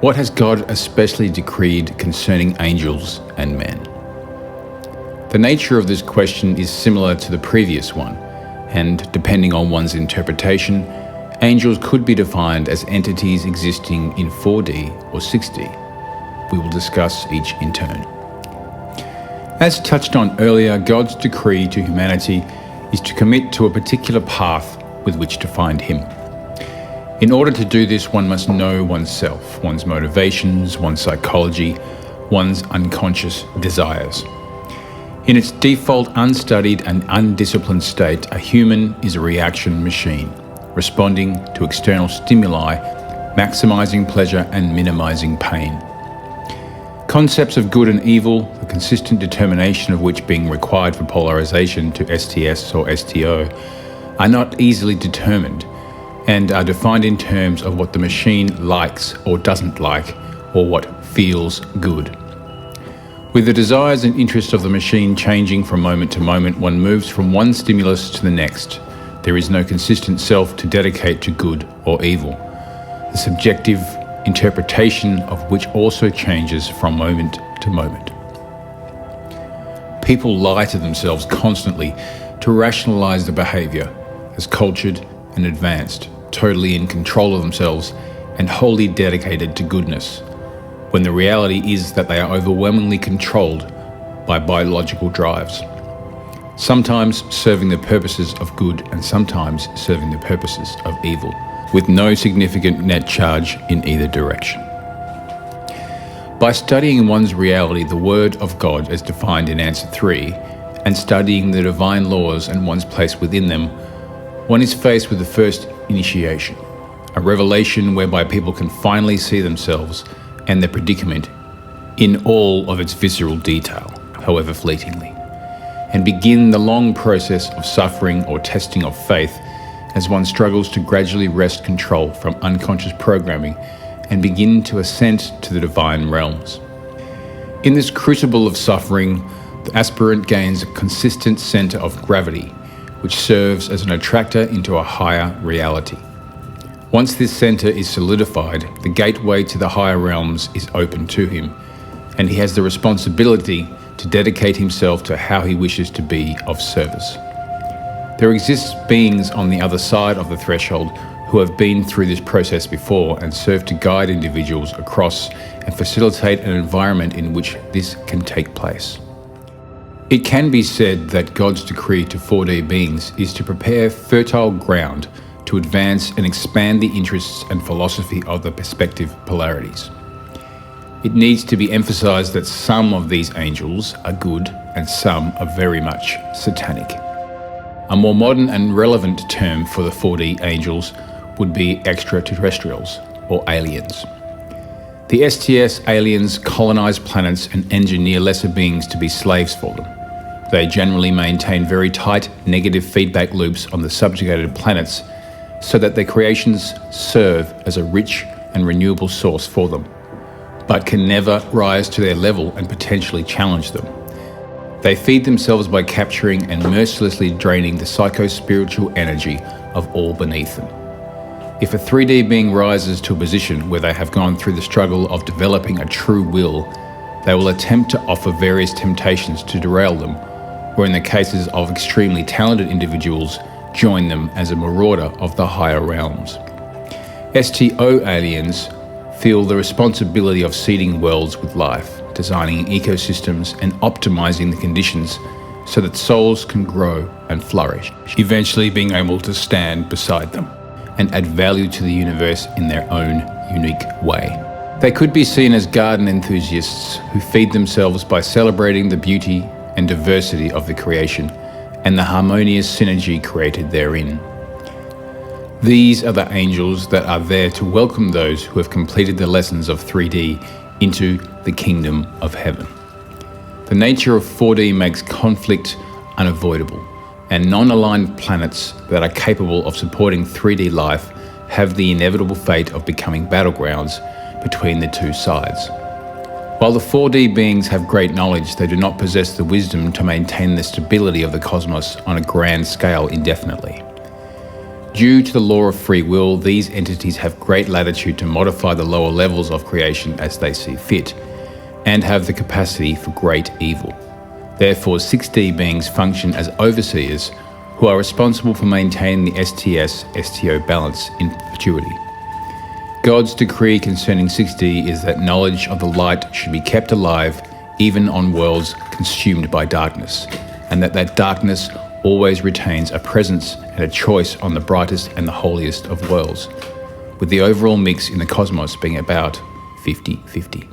What has God especially decreed concerning angels and men? The nature of this question is similar to the previous one, and depending on one's interpretation, angels could be defined as entities existing in 4D or 6D. We will discuss each in turn. As touched on earlier, God's decree to humanity is to commit to a particular path with which to find Him. In order to do this, one must know oneself, one's motivations, one's psychology, one's unconscious desires. In its default unstudied and undisciplined state, a human is a reaction machine, responding to external stimuli, maximizing pleasure and minimizing pain. Concepts of good and evil, the consistent determination of which being required for polarization to STS or STO, are not easily determined and are defined in terms of what the machine likes or doesn't like, or what feels good. With the desires and interests of the machine changing from moment to moment, one moves from one stimulus to the next. There is no consistent self to dedicate to good or evil. The subjective interpretation of which also changes from moment to moment. People lie to themselves constantly to rationalize their behavior as cultured and advanced, totally in control of themselves and wholly dedicated to goodness, when the reality is that they are overwhelmingly controlled by biological drives, sometimes serving the purposes of good and sometimes serving the purposes of evil, with no significant net charge in either direction. By studying one's reality, the Word of God as defined in answer 3, and studying the divine laws and one's place within them, one is faced with the first initiation, a revelation whereby people can finally see themselves and their predicament in all of its visceral detail, however fleetingly, and begin the long process of suffering or testing of faith as one struggles to gradually wrest control from unconscious programming and begin to ascend to the divine realms. In this crucible of suffering, the aspirant gains a consistent center of gravity, which serves as an attractor into a higher reality. Once this center is solidified, the gateway to the higher realms is open to him, and he has the responsibility to dedicate himself to how he wishes to be of service. There exists beings on the other side of the threshold who have been through this process before and serve to guide individuals across and facilitate an environment in which this can take place. It can be said that God's decree to 4D beings is to prepare fertile ground to advance and expand the interests and philosophy of the perspective polarities. It needs to be emphasized that some of these angels are good and some are very much satanic. A more modern and relevant term for the 4D angels would be extraterrestrials or aliens. The STS aliens colonize planets and engineer lesser beings to be slaves for them. They generally maintain very tight negative feedback loops on the subjugated planets so that their creations serve as a rich and renewable source for them, but can never rise to their level and potentially challenge them. They feed themselves by capturing and mercilessly draining the psycho-spiritual energy of all beneath them. If a 3D being rises to a position where they have gone through the struggle of developing a true will, they will attempt to offer various temptations to derail them, or in the cases of extremely talented individuals, join them as a marauder of the higher realms. STO aliens feel the responsibility of seeding worlds with life, designing ecosystems and optimizing the conditions so that souls can grow and flourish, eventually being able to stand beside them and add value to the universe in their own unique way. They could be seen as garden enthusiasts who feed themselves by celebrating the beauty and diversity of the creation and the harmonious synergy created therein. These are the angels that are there to welcome those who have completed the lessons of 3D into the kingdom of heaven. The nature of 4D makes conflict unavoidable, and non-aligned planets that are capable of supporting 3D life have the inevitable fate of becoming battlegrounds between the two sides. While the 4D beings have great knowledge, they do not possess the wisdom to maintain the stability of the cosmos on a grand scale indefinitely. Due to the law of free will, these entities have great latitude to modify the lower levels of creation as they see fit, and have the capacity for great evil. Therefore, 6D beings function as overseers who are responsible for maintaining the STS-STO balance in perpetuity. God's decree concerning 6D is that knowledge of the light should be kept alive even on worlds consumed by darkness, and that darkness always retains a presence and a choice on the brightest and the holiest of worlds, with the overall mix in the cosmos being about 50-50.